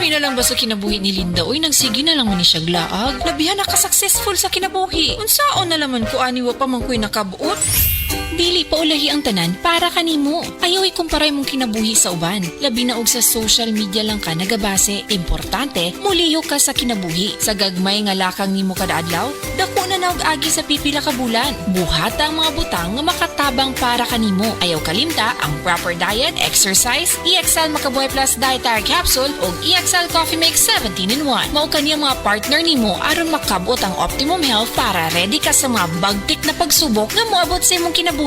Labi na lang ba sa kinabuhi ni Linda? Uy, nagsige na lang man ni siya glaag. Labihan na ka-successful sa kinabuhi. Unsaon na laman ko aniwa pa man ko'y nakabuot? Dili pa ulahi ang tanan para kanimo. Ayaw ikumparay mong kinabuhi sa uban. Labi na og sa social media lang ka nagabase. Importante, muliyo ka sa kinabuhi. Sa gagmay nga lakang nimo kada adlaw, dako na naog agi sa pipila ka bulan. Buhata ang mga butang nga makatabang para kanimo. Ayaw kalimta ang proper diet, exercise, EXL Makabuhay Plus Dietary Capsule ug EXL Coffee Mix 17-in-1. Mao kaniyang mga partner nimo aron makabot ang optimum health para ready ka sa mga bagtik na pagsubok nga moabot sa imong kinabuhi.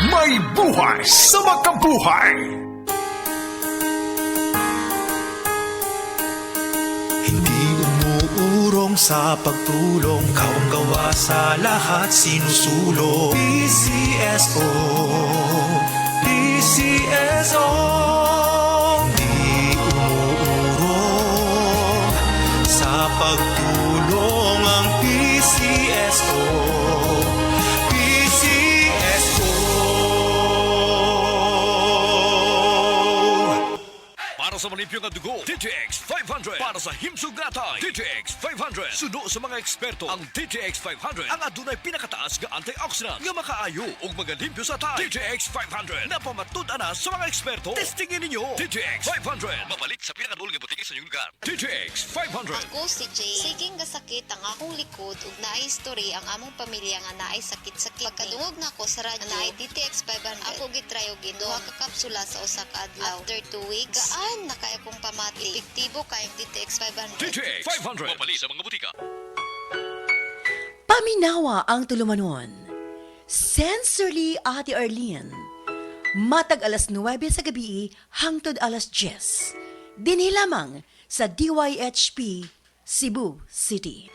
May buhay sa makabuhay! Hindi umuurong sa pagtulong, ikaw ang gawa sa lahat sinusulong. PCSO, PCSO. Hindi umuurong sa pagtulong ang PCSO. Para sa malimpyong nga dugo, DTX 500. Para sa himsog natay, DTX 500. Suno sa mga eksperto, ang DTX 500 ang adunay pinakataas nga antioxidant nga makaayo ug magalimpyo sa tay. DTX 500 napamatud-an na sa mga eksperto. Testingin ninyo. DTX 500 mabalik sa pinakadulong nga butiki sa inyong lugar. DTX 500. Ako si Jay. Siging gasakit ang akong likod ug naay history ang among pamilya nga naay sakit-sakit. Pagkadungog na ko sa radyo, naay DTX 500. Ako gitry og duha ka kapsula sa usa ka adlaw. After 2 weeks, gaan na kay akong pamati. Epektibo kayong DTX 500. DTX 500 mabalik sa mga butika. Paminawa ang tulumanon. Sensorily Ate Arlene. Matag alas 9 sa gabi hangtod alas 10. Dinhi lamang sa DYHP Cebu City.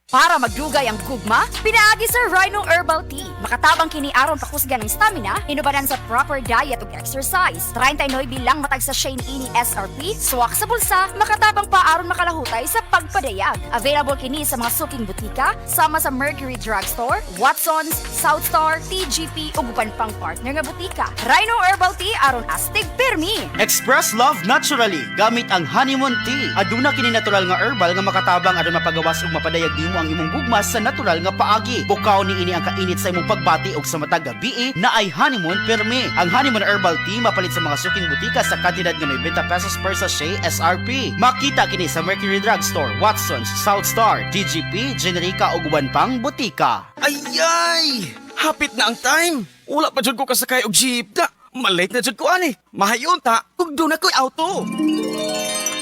Para magdugay ang gugma, pinaagi sa Rhino Herbal Tea. Makatabang kini aron pakusgan ng stamina, inubanan sa proper diet ug exercise. 39 bilang matag sa Shane ini SRP, suwak sa bulsa, makatabang pa aron makalahutay sa pagpadayag. Available kini sa mga suking butika, sama sa Mercury Drugstore, Watson's, Southstar, TGP ug uban pang partner nga butika. Rhino Herbal Tea aron astig pirmi. Express love naturally gamit ang honeymoon tea. Aduna kini natural nga herbal nga makatabang aron mapagawas ug mapadayag nimo ang imong gugma sa natural nga paagi. Bukaw ni ini ang kainit sa imong pagbati ug sa matag gabi na ay honeymoon pirmi. Ang honeymoon herbal tea mapalit sa mga suking butika sa kantidad nga 90 pesos per sachet SRP. Makita kini sa Mercury Drugstore, Watson's, Southstar, TGP, Generica ug uban pang butika. Ayay! Hapit na ang time. Wala pa dyan ko kasakay og jeep da. Malate na dyan ko ani. Mahayon ta, kung doon ako'y auto.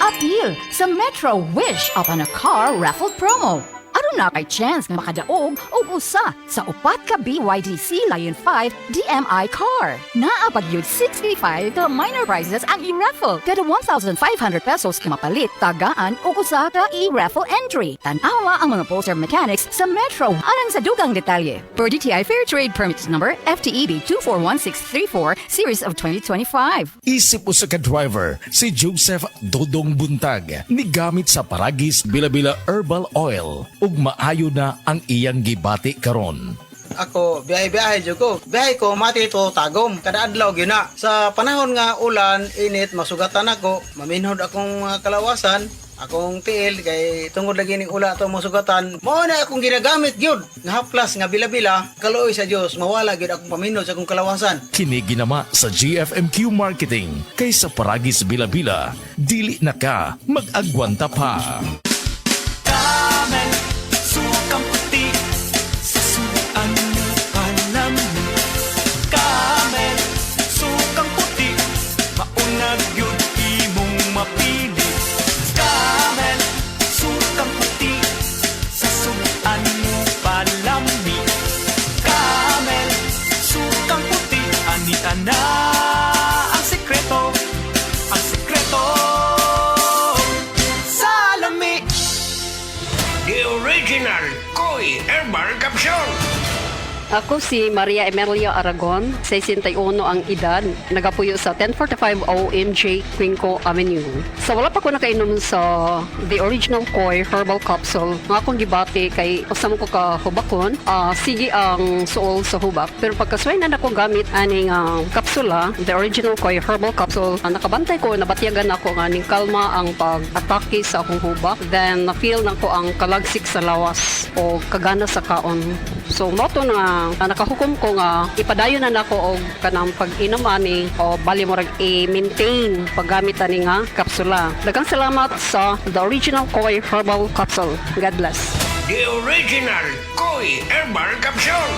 Appeal sa Metro Wish upon a car raffle promo. Aron na kay chance nga makadaog og usa sa upat ka BYD Lion 5 DMI car. Naa pagyud 65 ka minor prizes ang i-raffle. Kada 1,500 pesos ka mapalit, tagaan og usa ka i-raffle entry. Tan-awa ang mga poster mechanics sa Metro alang sa dugang detalye. Per DTI Fair Trade Permit Number FTEB 241634 Series of 2025. Isip usa ka driver si Joseph Dodong Buntag ni gamit sa Paragis Bila-Bila Herbal Oil ug maayo na ang iyang gibati karon. Ako, biyahe-biyahe dyan ko. Biyahe ko, mati ito, tagom. Kada adlaw, gina. Sa panahon nga ulan, init, masugatan ako. Maminhod akong kalawasan. Akong tiil, kay tungod lagi ning ula ito masugatan. Mao na akong ginagamit, gyud. Nga haplas, nga bila-bila. Kaluoy sa Diyos, mawala gyud akong paminhod sa akong kalawasan. Kini ginama sa GFMQ Marketing. Kay sa Paragis Bila-Bila, dili na ka mag-agwanta pa. Camel, sukang puti, sa suan panami. Camel, sukang puti, maunag yun imong mapili. Camel, sukang puti, sa suan palami. Camel, sukang puti, anita na ang sekreto, ang sekreto. The original Koi Herbal Capsule. Ako si Maria Emelia Aragon, 61 ang edad, nagapuyo sa 1045 OMJ Quinco Avenue. Sa wala pa ko nakainom sa The Original Koi Herbal Capsule, nga akong gibati kay usam ko ka hubakon, sige ang suol sa hubak. Pero pagkasway na ako gamit aning kapsula, The Original Koi Herbal Capsule, nakabantay ko, nabatyagan ako nga ning kalma ang pag-atake sa akong hubak. Then na-feel na ko ang kalagsik sa lawas o kagana sa kaon. So moto na nakahukom ko nga ipadayon na nako og kanang pag-inom ani o bali mo rag i-maintain paggamit ani nga kapsula. Daghang salamat sa The Original Koi Herbal Capsule. God bless. The Original Koi Herbal Capsule.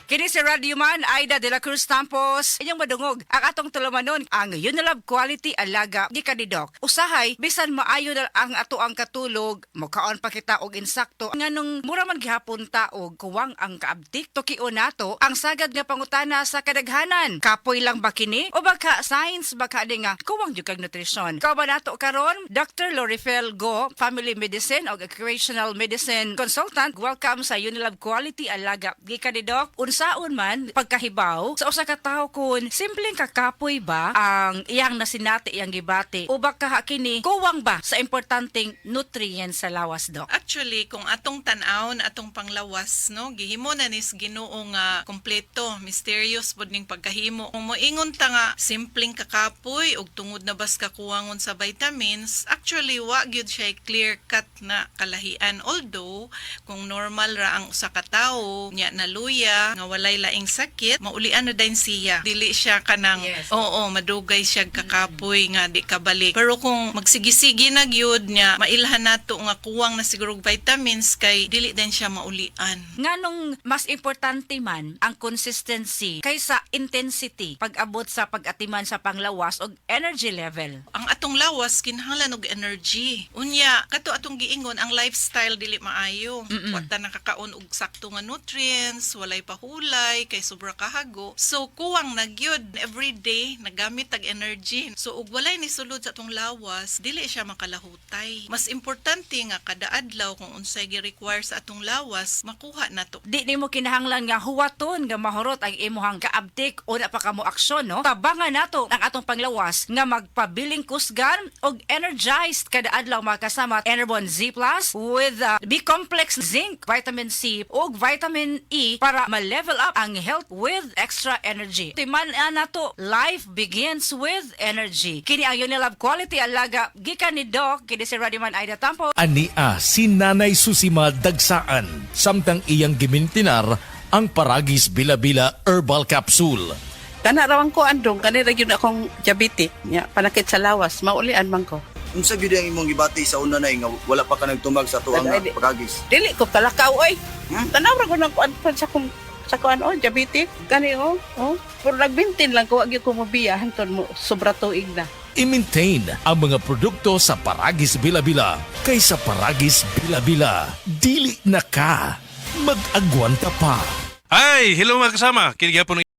Kini si Radio Man, Aida de la Cruz Campos, inyong madungog. Ang atong tulumanon, ang Unilab Quality Alaga di kanidok. Usahay, bisan maayo na ang ato ang katulog, mukaon pa kita og insakto. Nganong mura man gihapon ta og kuwang ang kaabtik, tukio nato ang sagad nga pangutana sa kadaghanan. Kapoy lang ba kini? O baka science baka di nga kuwang jud kag nutrisyon. Kauban nato karon, Dr. Lorifel Go, Family Medicine o Recreational Medicine Consultant. Welcome sa Unilab Quality Alaga di kanidok. Saon man pagkahibaw sa usa ka tawo kun simpleng kakapoy ba ang iyang nasinati iyang gibati o baka kini kuwang ba sa importanteng nutrients sa lawas, Dok? Actually, kung atong tan-aw na atong panglawas, no, gihimo na nis Ginoo nga kompleto, mysterious pod ning pagkahimo. Kung moingon ta nga simpleng kakapoy ug tungod na bas kakuwangon sa vitamins, actually wa gyud siya clear cut na kalahian. Although kung normal ra ang usa ka tawo nya naluya nga walay laing sakit, maulian na din siya. Dili siya kanang, oo, madugay siya kakapoy nga di kabalik. Pero kung magsigisigi na gyud niya, mailhan nato nga kuwang na siguro vitamins kay dili din siya maulian. Nganong mas importante man ang consistency kaysa intensity pag-abot sa pag-atiman sa panglawas o energy level. Ang atong lawas kinahanglan og energy. Unya, kato atong giingon ang lifestyle dili maayo. Wata nakakaon og sakto nga nutrients, walay pahulay kay sobra kahago. So kuwang nagyod everyday nagamit tag energy. So ug walay ni sulod sa atong lawas, dili siya makalahutay. Mas importante nga kada adlaw kung unsay gi-require sa atong lawas, makuha nato. Di nimo kinahanglan nga huwaton nga mahurot ang imuhang kaabtik o na pa kamo aksyon, no? Tabangan nato ang atong panglawas nga magpabiling kusgan og energized kada adlaw makasama Enerbon Z Plus with B-complex zinc, vitamin C ug vitamin E para ma-level up ang health with extra energy. Timan nato, life begins with energy. Kini ang Unilab Quality Alaga gikan ni Doc, kini si Radiman Aida Tampo. Ania si Nanay Susima Dagsaan, samtang iyang gimintinar ang Paragis Bila-Bila Herbal Capsule. Kana rawang ko andong, kanira yun akong diabetic, nya, panakit sa lawas, maulian man ko. Unsa gyud ang imong gibati sa una na nga wala pa ka nagtumag sa tuang Paragis? Dili ko kalakaw oy. Tanaw ra ko nang kuan sa kuan diabetic. Kani pero nagbintin lang ko agi ko mobiya hangtod mo sobra tuig na. I-maintain ang mga produkto sa Paragis Bila-Bila kaysa Paragis Bila-Bila. Dili na ka. Mag-agwanta pa. Ay, hello mga kasama. Kinigyan po ng